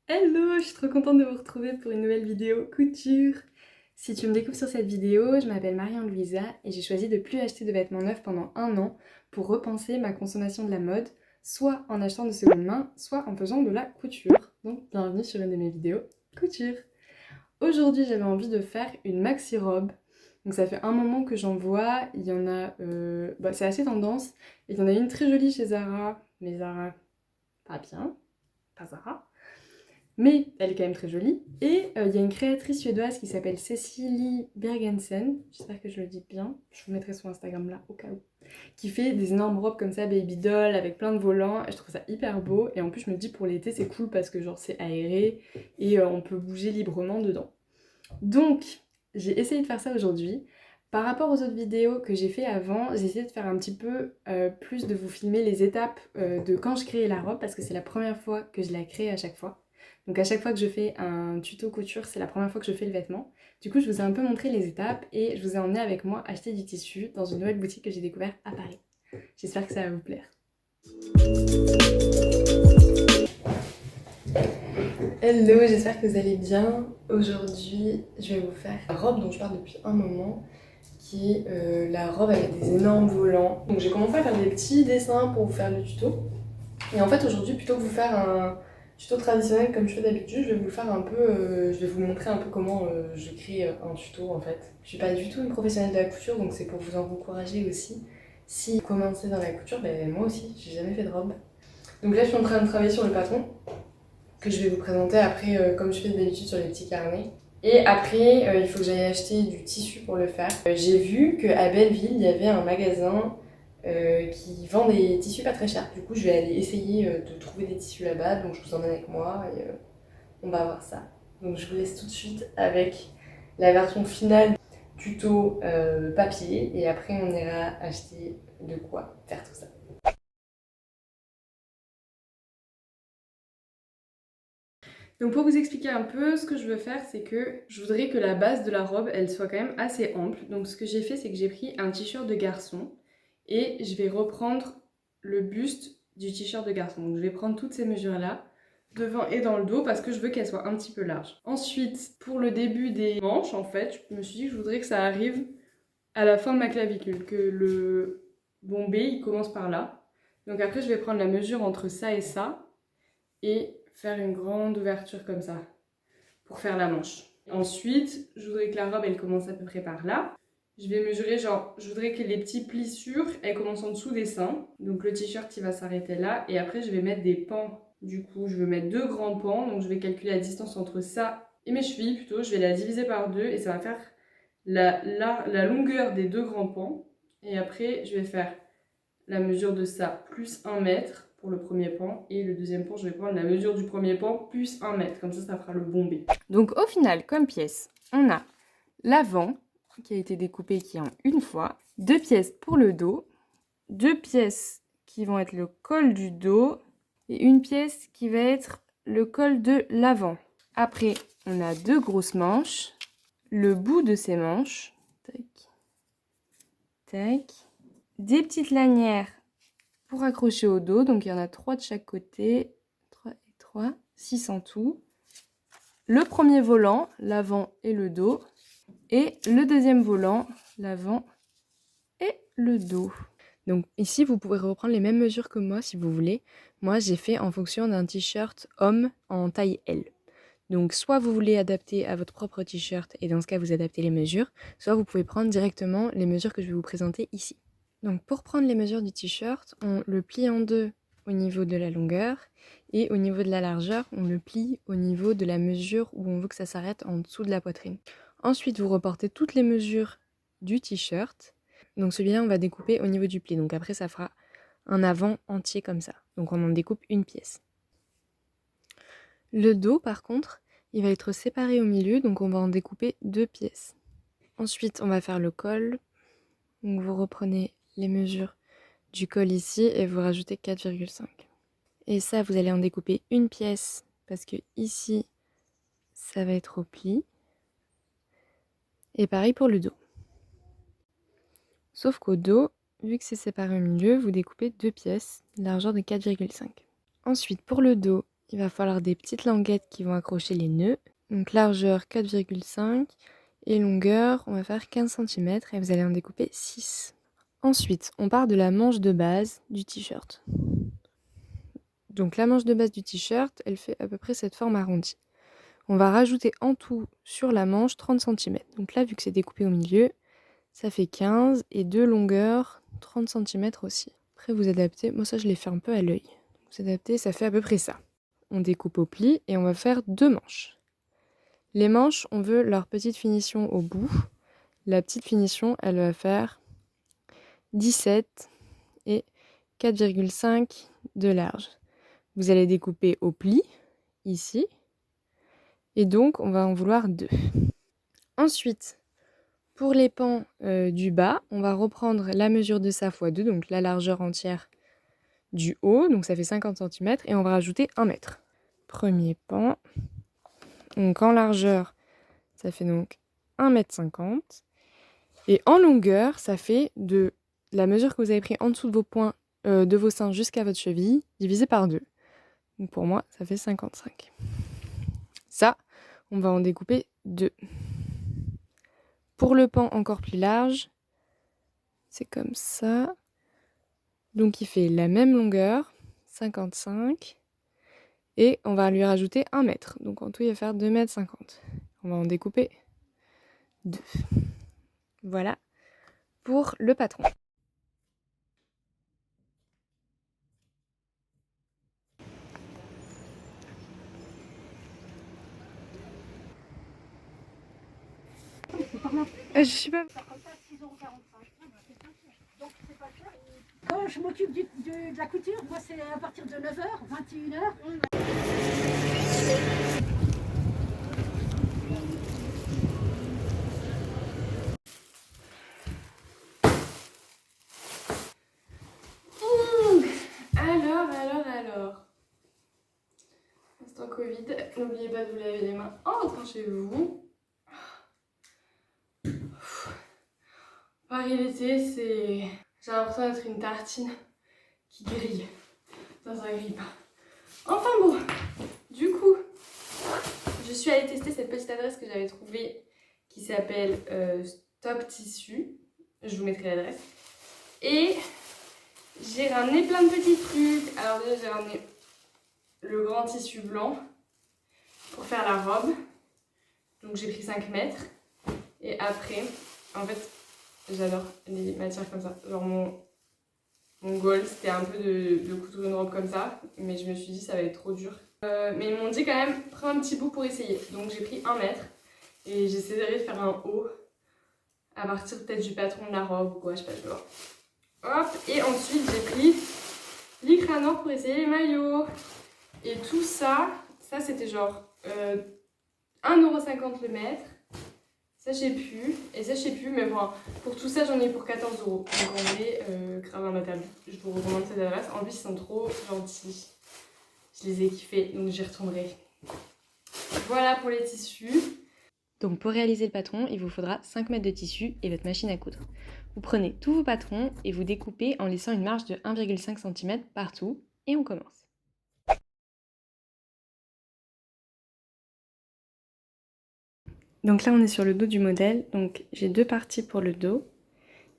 Hello, je suis trop contente de vous retrouver pour une nouvelle vidéo couture. Si tu me découvres sur cette vidéo, je m'appelle Marianne-Louisa et j'ai choisi de plus acheter de vêtements neufs pendant un an pour repenser ma consommation de la mode, soit en achetant de seconde main, soit en faisant de la couture. Donc bienvenue sur une de mes vidéos couture. Aujourd'hui j'avais envie de faire une maxi robe. Donc ça fait un moment que j'en vois, il y en a, c'est assez tendance. Il y en a une très jolie chez Zara, mais Zara, pas bien, pas Zara. Mais elle est quand même très jolie. Et il y a une créatrice suédoise qui s'appelle Cecilie Bergensen, j'espère que je le dis bien, je vous mettrai son Instagram là au cas où, qui fait des énormes robes comme ça, baby doll, avec plein de volants, et je trouve ça hyper beau. Et en plus je me dis pour l'été c'est cool parce que genre c'est aéré et on peut bouger librement dedans. Donc j'ai essayé de faire ça aujourd'hui. Par rapport aux autres vidéos que j'ai fait avant, j'ai essayé de faire un petit peu plus de vous filmer les étapes de quand je créais la robe parce que c'est la première fois que je la crée à chaque fois. Donc à chaque fois que je fais un tuto couture, c'est la première fois que je fais le vêtement. Du coup, je vous ai un peu montré les étapes et je vous ai emmené avec moi acheter du tissu dans une nouvelle boutique que j'ai découverte à Paris. J'espère que ça va vous plaire. Hello, j'espère que vous allez bien. Aujourd'hui, je vais vous faire la robe dont je parle depuis un moment, qui est la robe avec des énormes volants. Donc j'ai commencé à faire des petits dessins pour vous faire le tuto. Et en fait aujourd'hui, plutôt que vous faire un tuto traditionnel comme je fais d'habitude, je vais vous faire un peu, je vais vous montrer un peu comment je crée un tuto en fait. Je suis pas du tout une professionnelle de la couture, donc c'est pour vous encourager aussi. Si vous commencez dans la couture, ben moi aussi, j'ai jamais fait de robe. Donc là je suis en train de travailler sur le patron, que je vais vous présenter après comme je fais d'habitude sur les petits carnets. Et après, il faut que j'aille acheter du tissu pour le faire. J'ai vu qu'à Belleville, il y avait un magasin qui vend des tissus pas très chers. Du coup, je vais aller essayer de trouver des tissus là-bas. Donc, je vous emmène avec moi et on va voir ça. Donc, je vous laisse tout de suite avec la version finale tuto papier. Et après, on ira acheter de quoi faire tout ça. Donc pour vous expliquer un peu, ce que je veux faire, c'est que je voudrais que la base de la robe, elle soit quand même assez ample. Donc ce que j'ai fait, c'est que j'ai pris un t-shirt de garçon et je vais reprendre le buste du t-shirt de garçon. Donc je vais prendre toutes ces mesures-là, devant et dans le dos, parce que je veux qu'elles soient un petit peu larges. Ensuite, pour le début des manches, en fait, je me suis dit que je voudrais que ça arrive à la fin de ma clavicule, que le bombé, il commence par là. Donc après, je vais prendre la mesure entre ça et faire une grande ouverture comme ça pour faire la manche. Ensuite, je voudrais que la robe elle commence à peu près par là. Je vais mesurer, genre, je voudrais que les petits plissures elles commencent en dessous des seins. Donc le t-shirt il va s'arrêter là et après je vais mettre des pans. Du coup, je vais mettre deux grands pans, donc je vais calculer la distance entre ça et mes chevilles plutôt. Je vais la diviser par deux et ça va faire la longueur des deux grands pans. Et après, je vais faire la mesure de ça plus 1 mètre pour le premier pan et le deuxième pan je vais prendre la mesure du premier pan plus 1 mètre, comme ça fera le bombé. Donc au final comme pièce on a l'avant qui a été découpé qui est en une fois, deux pièces pour le dos, deux pièces qui vont être le col du dos et une pièce qui va être le col de l'avant. Après on a deux grosses manches, le bout de ces manches, tac, tac, des petites lanières pour accrocher au dos, donc il y en a 3 de chaque côté, 3 et 3, 6 en tout. Le premier volant, l'avant et le dos, et le deuxième volant, l'avant et le dos. Donc ici, vous pouvez reprendre les mêmes mesures que moi si vous voulez. Moi, j'ai fait en fonction d'un t-shirt homme en taille L. Donc soit vous voulez adapter à votre propre t-shirt et dans ce cas vous adaptez les mesures, soit vous pouvez prendre directement les mesures que je vais vous présenter ici. Donc pour prendre les mesures du t-shirt, on le plie en deux au niveau de la longueur et au niveau de la largeur, on le plie au niveau de la mesure où on veut que ça s'arrête en dessous de la poitrine. Ensuite, vous reportez toutes les mesures du t-shirt. Donc celui-là, on va découper au niveau du pli. Donc après, ça fera un avant entier comme ça. Donc on en découpe une pièce. Le dos, par contre, il va être séparé au milieu, donc on va en découper deux pièces. Ensuite, on va faire le col. Donc vous reprenez les mesures du col ici et vous rajoutez 4,5. Et ça, vous allez en découper une pièce parce que ici, ça va être au pli. Et pareil pour le dos. Sauf qu'au dos, vu que c'est séparé au milieu, vous découpez deux pièces, largeur de 4,5. Ensuite, pour le dos, il va falloir des petites languettes qui vont accrocher les nœuds. Donc largeur 4,5 et longueur, on va faire 15 cm et vous allez en découper 6. Ensuite, on part de la manche de base du t-shirt. Donc la manche de base du t-shirt, elle fait à peu près cette forme arrondie. On va rajouter en tout sur la manche 30 cm. Donc là, vu que c'est découpé au milieu, ça fait 15 et de longueur 30 cm aussi. Après, vous adaptez. Moi, ça, je l'ai fait un peu à l'œil. Vous adaptez, ça fait à peu près ça. On découpe au pli et on va faire 2 manches. Les manches, on veut leur petite finition au bout. La petite finition, elle va faire 17 et 4,5 de large. Vous allez découper au pli, ici. Et donc, on va en vouloir 2. Ensuite, pour les pans du bas, on va reprendre la mesure de ça x 2, donc la largeur entière du haut, donc ça fait 50 cm, et on va rajouter 1 mètre. Premier pan. Donc en largeur, ça fait donc 1,50 m. Et en longueur, ça fait de la mesure que vous avez pris en dessous de vos points, de vos seins jusqu'à votre cheville, divisé par 2. Donc pour moi, ça fait 55. Ça, on va en découper 2. Pour le pan encore plus large, c'est comme ça. Donc il fait la même longueur, 55. Et on va lui rajouter 1 mètre. Donc en tout, il va faire 2,50 m. On va en découper 2. Voilà pour le patron. Je sais pas. Quand je m'occupe de la couture, moi c'est à partir de 9h, 21h. Alors. Instant Covid, n'oubliez pas de vous laver les mains en rentrant chez vous. Paris l'été, c'est... J'ai l'impression d'être une tartine qui grille. Ça grille pas. Enfin bon, du coup, je suis allée tester cette petite adresse que j'avais trouvée qui s'appelle Stop Tissu. Je vous mettrai l'adresse. Et j'ai ramené plein de petits trucs. Alors déjà, j'ai ramené le grand tissu blanc pour faire la robe. Donc j'ai pris 5 mètres. Et après, en fait, j'adore les matières comme ça. Genre mon goal, c'était un peu de coudre une robe comme ça. Mais je me suis dit, ça va être trop dur. Mais ils m'ont dit quand même, prends un petit bout pour essayer. Donc j'ai pris 1 mètre. Et j'essaierai de faire un haut à partir peut-être du patron de la robe ou quoi, je sais pas, je vais voir. Hop, et ensuite j'ai pris Lycra Noir pour essayer les maillots. Et tout ça, c'était genre 1,50 € le mètre. Ça je sais plus, et ça je sais plus, mais bon, pour tout ça j'en ai pour 14 €. Donc en vrai, grave imbattable. Je vous recommande cette adresse. En plus ils sont trop gentils. Je les ai kiffés, donc j'y retournerai. Voilà pour les tissus. Donc pour réaliser le patron, il vous faudra 5 mètres de tissu et votre machine à coudre. Vous prenez tous vos patrons et vous découpez en laissant une marge de 1,5 cm partout et on commence. Donc là on est sur le dos du modèle, donc j'ai 2 parties pour le dos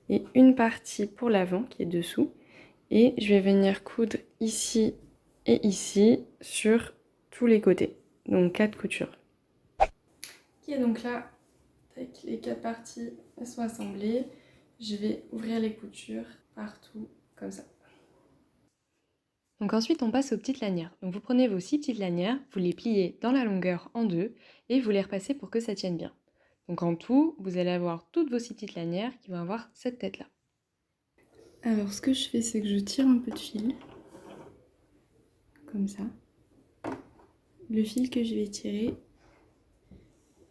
et une partie pour l'avant qui est dessous. Et je vais venir coudre ici et ici sur tous les côtés, donc 4 coutures. Ok, donc là, les 4 parties sont assemblées. Je vais ouvrir les coutures partout, comme ça. Donc ensuite, on passe aux petites lanières. Donc vous prenez vos 6 petites lanières, vous les pliez dans la longueur en 2 et vous les repassez pour que ça tienne bien. Donc en tout, vous allez avoir toutes vos 6 petites lanières qui vont avoir cette tête-là. Alors ce que je fais, c'est que je tire un peu de fil, comme ça. Le fil que je vais tirer,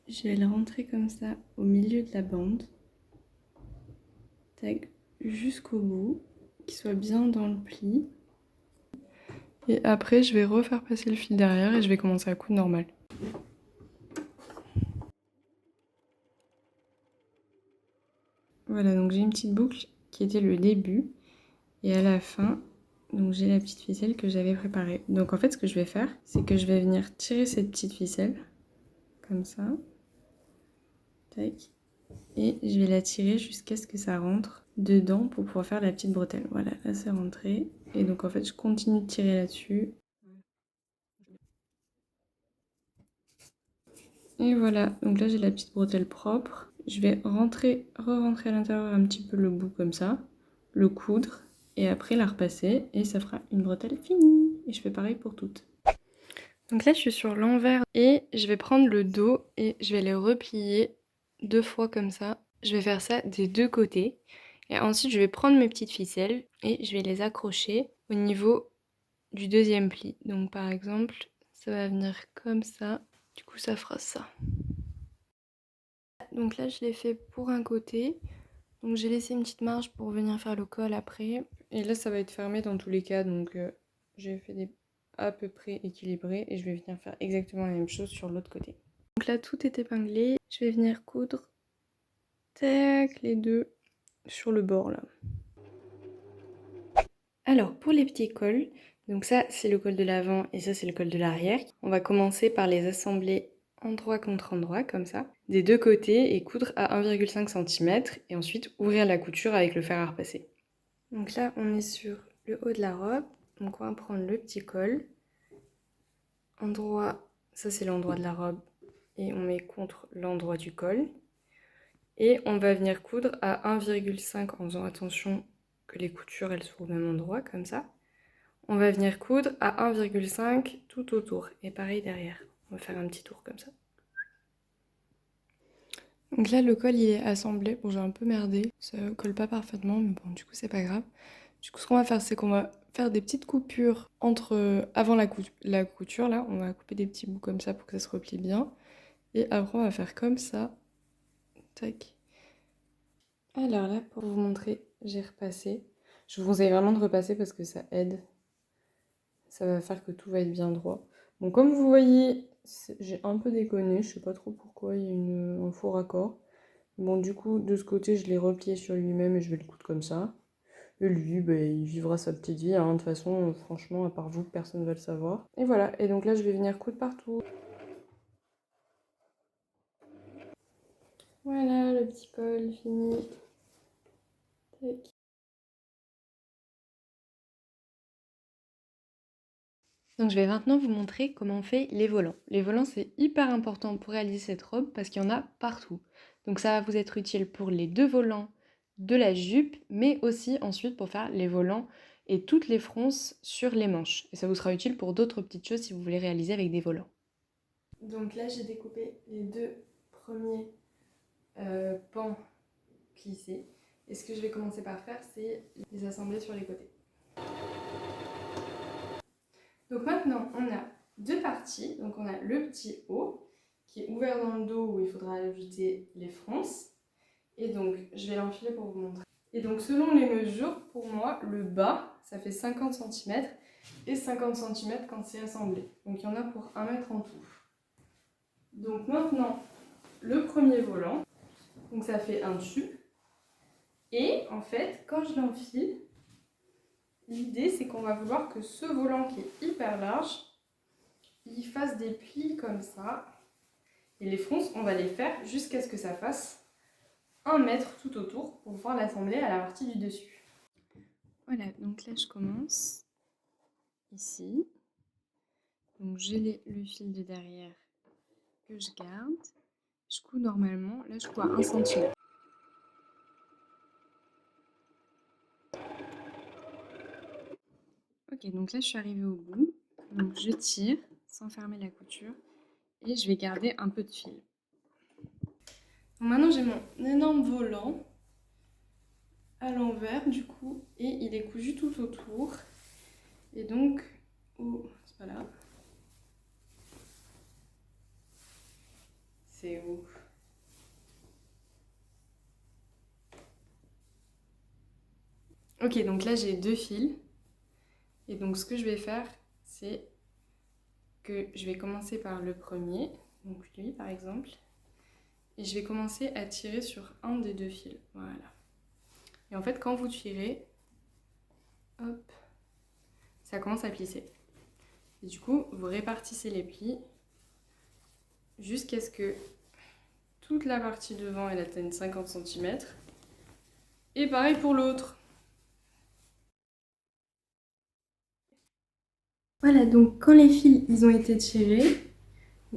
je vais le rentrer comme ça au milieu de la bande, tac, jusqu'au bout, qu'il soit bien dans le pli. Et après, je vais refaire passer le fil derrière et je vais commencer à coudre normal. Voilà, donc j'ai une petite boucle qui était le début. Et à la fin, Donc j'ai la petite ficelle que j'avais préparée. Donc en fait ce que je vais faire, c'est que je vais venir tirer cette petite ficelle, comme ça. Tac. Et je vais la tirer jusqu'à ce que ça rentre dedans pour pouvoir faire la petite bretelle. Voilà, là c'est rentré. Et donc en fait je continue de tirer là-dessus. Et voilà, donc là j'ai la petite bretelle propre. Je vais re-rentrer à l'intérieur un petit peu le bout comme ça, le coudre, et après la repasser, et ça fera une bretelle finie. Et je fais pareil pour toutes. Donc là je suis sur l'envers, et je vais prendre le dos, et je vais les replier 2 fois comme ça. Je vais faire ça des 2 côtés. Et ensuite je vais prendre mes petites ficelles, et je vais les accrocher au niveau du deuxième pli. Donc par exemple, ça va venir comme ça. Du coup ça fera ça. Donc là je l'ai fait pour un côté, donc j'ai laissé une petite marge pour venir faire le col après. Et là ça va être fermé dans tous les cas, donc j'ai fait des à peu près équilibrés et je vais venir faire exactement la même chose sur l'autre côté. Donc là tout est épinglé, je vais venir coudre tac, les deux sur le bord là. Alors pour les petits cols, donc ça c'est le col de l'avant et ça c'est le col de l'arrière. On va commencer par les assembler endroit contre endroit comme ça, des deux côtés et coudre à 1,5 cm et ensuite ouvrir la couture avec le fer à repasser. Donc là on est sur le haut de la robe, donc on va prendre le petit col, endroit, ça c'est l'endroit de la robe et on met contre l'endroit du col et on va venir coudre à 1,5 en faisant attention que les coutures elles soient au même endroit comme ça. On va venir coudre à 1,5 tout autour et pareil derrière. On va faire un petit tour comme ça. Donc là le col il est assemblé, bon j'ai un peu merdé, ça colle pas parfaitement mais bon du coup c'est pas grave. Du coup ce qu'on va faire c'est qu'on va faire des petites coupures avant la couture là, on va couper des petits bouts comme ça pour que ça se replie bien. Et après on va faire comme ça, tac. Alors là pour vous montrer j'ai repassé. Je vous conseille vraiment de repasser parce que ça aide. Ça va faire que tout va être bien droit. Bon, comme vous voyez, j'ai un peu déconné, je sais pas trop pourquoi, il y a un faux raccord. Bon, du coup, de ce côté, je l'ai replié sur lui-même et je vais le coudre comme ça. Et lui, bah, il vivra sa petite vie, hein. De toute façon, franchement, à part vous, personne ne va le savoir. Et voilà, et donc là, je vais venir coudre partout. Voilà, le petit col fini. Tac. Donc je vais maintenant vous montrer comment on fait les volants. Les volants c'est hyper important pour réaliser cette robe parce qu'il y en a partout. Donc ça va vous être utile pour les 2 volants de la jupe, mais aussi ensuite pour faire les volants et toutes les fronces sur les manches. Et ça vous sera utile pour d'autres petites choses si vous voulez réaliser avec des volants. Donc là j'ai découpé les 2 premiers pans plissés. Et ce que je vais commencer par faire c'est les assembler sur les côtés. Donc maintenant, on a 2 parties. Donc on a le petit haut qui est ouvert dans le dos où il faudra ajouter les fronces. Et donc, je vais l'enfiler pour vous montrer. Et donc, selon les mesures, pour moi, le bas, ça fait 50 cm et 50 cm quand c'est assemblé. Donc, il y en a pour 1 mètre en tout. Donc maintenant, le premier volant, donc ça fait un tube. Et en fait, quand je l'enfile, l'idée c'est qu'on va vouloir que ce volant qui est hyper large, il fasse des plis comme ça. Et les fronces, on va les faire jusqu'à ce que ça fasse 1 mètre tout autour pour pouvoir l'assembler à la partie du dessus. Voilà, donc là je commence ici. Donc j'ai le fil de derrière que je garde. Je couds normalement, là je couds à 1 cm. Ok, donc là je suis arrivée au bout. Donc je tire sans fermer la couture et je vais garder un peu de fil. Donc maintenant j'ai mon énorme volant à l'envers du coup et il est cousu tout autour. Et donc, oh, c'est pas là. C'est où? Ok, donc là j'ai 2 fils. Et donc ce que je vais faire, c'est que je vais commencer par le premier, donc lui par exemple. Et je vais commencer à tirer sur un des 2 fils. Voilà. Et en fait, quand vous tirez, hop, ça commence à plisser. Et du coup, vous répartissez les plis jusqu'à ce que toute la partie devant elle atteigne 50 cm. Et pareil pour l'autre. Voilà, donc quand les fils ils ont été tirés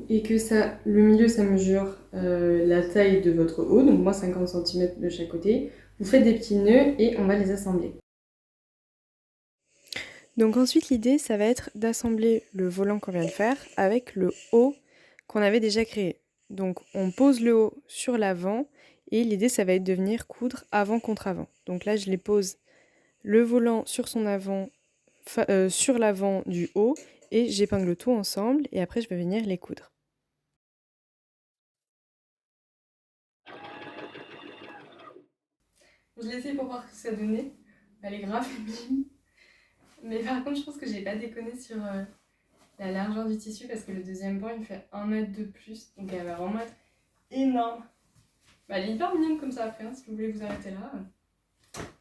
et que ça, le milieu ça mesure la taille de votre haut, donc moi 50 cm de chaque côté, vous faites des petits nœuds et on va les assembler. Donc ensuite l'idée ça va être d'assembler le volant qu'on vient de faire avec le haut qu'on avait déjà créé. Donc on pose le haut sur l'avant et l'idée ça va être de venir coudre avant contre avant. Donc là je les pose le volant sur son avant, sur l'avant du haut et j'épingle tout ensemble et après je vais venir les coudre. Je l'ai essayé pour voir ce que ça donnait. Elle est grave mimi. Mais par contre je pense que j'ai pas déconné sur la largeur du tissu parce que le deuxième pan il fait 1 mètre de plus, donc elle va vraiment être énorme. Bah, elle est hyper mignonne comme ça après, hein, si vous voulez vous arrêter là.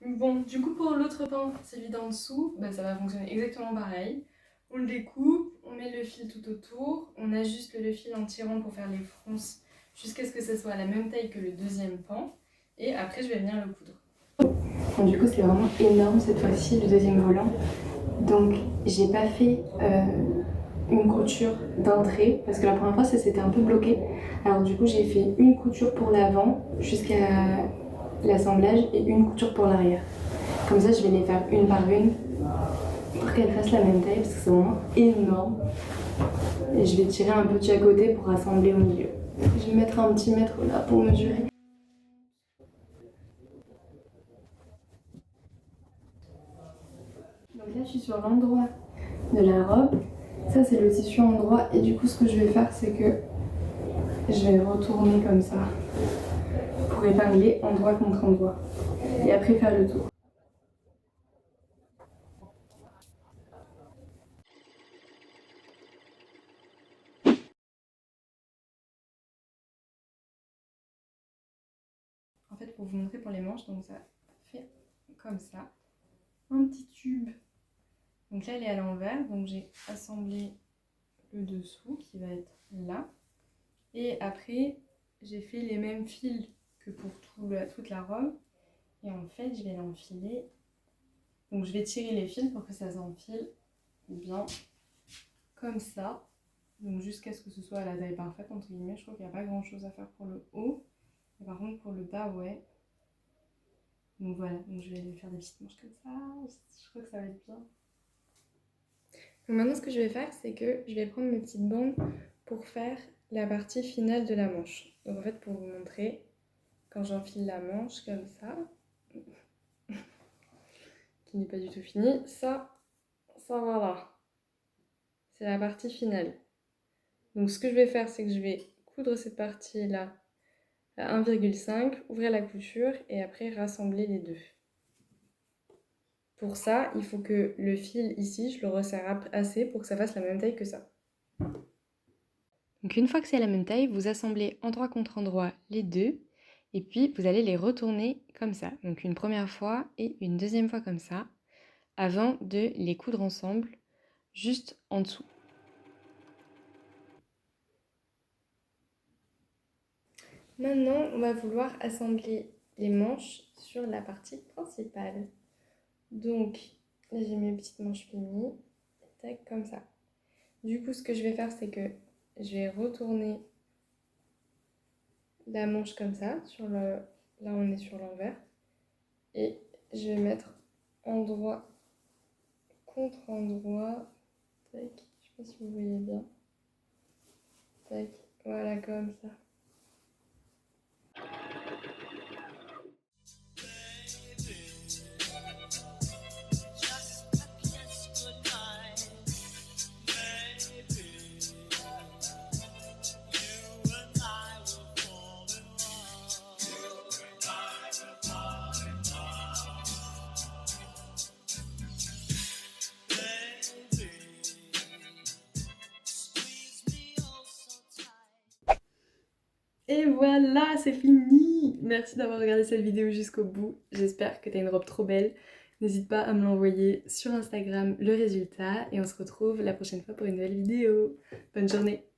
Bon, du coup pour l'autre pan, celui d'en dessous, bah, ça va fonctionner exactement pareil. On le découpe, on met le fil tout autour, on ajuste le fil en tirant pour faire les fronces jusqu'à ce que ça soit à la même taille que le deuxième pan. Et après je vais venir le coudre. Bon, du coup c'est vraiment énorme cette fois-ci le deuxième volant. Donc j'ai pas fait une couture d'entrée parce que la première fois ça s'était un peu bloqué. Alors du coup j'ai fait une couture pour l'avant jusqu'à l'assemblage et une couture pour l'arrière. Comme ça je vais les faire une par une pour qu'elles fassent la même taille parce que c'est vraiment énorme. Et je vais tirer un petit à côté pour assembler au milieu. Je vais mettre un petit mètre là pour mesurer. Donc là je suis sur l'endroit de la robe. Ça c'est le tissu endroit et du coup ce que je vais faire c'est que je vais retourner comme ça pour épingler endroit contre endroit et après faire le tour. En fait pour vous montrer pour les manches, donc ça fait comme ça, un petit tube. Donc là elle est à l'envers, donc j'ai assemblé le dessous qui va être là. Et après j'ai fait les mêmes fils que pour toute la robe. Et en fait je vais l'enfiler. Donc je vais tirer les fils pour que ça s'enfile bien comme ça. Donc jusqu'à ce que ce soit à la taille parfaite entre guillemets. Je crois qu'il n'y a pas grand chose à faire pour le haut. Et par contre pour le bas ouais. Donc voilà, donc je vais faire des petites manches comme ça. Je crois que ça va être bien. Donc maintenant ce que je vais faire c'est que je vais prendre mes petites bandes pour faire la partie finale de la manche. Donc en fait pour vous montrer, quand j'enfile la manche comme ça, qui n'est pas du tout finie, ça va là. C'est la partie finale. Donc ce que je vais faire c'est que je vais coudre cette partie là à 1,5, ouvrir la couture et après rassembler les deux. Pour ça, il faut que le fil ici, je le resserre assez pour que ça fasse la même taille que ça. Donc une fois que c'est la même taille, vous assemblez endroit contre endroit les deux et puis vous allez les retourner comme ça. Donc une première fois et une deuxième fois comme ça avant de les coudre ensemble juste en dessous. Maintenant, on va vouloir assembler les manches sur la partie principale. Donc là j'ai mes petites manches finies, tac, comme ça. Du coup ce que je vais faire c'est que je vais retourner la manche comme ça, là on est sur l'envers, et je vais mettre endroit contre endroit, tac, je sais pas si vous voyez bien, tac, voilà comme ça. Et voilà, c'est fini! Merci d'avoir regardé cette vidéo jusqu'au bout. J'espère que t'as une robe trop belle, N'hésite pas à me l'envoyer sur Instagram le résultat et on se retrouve la prochaine fois pour une nouvelle vidéo. Bonne journée!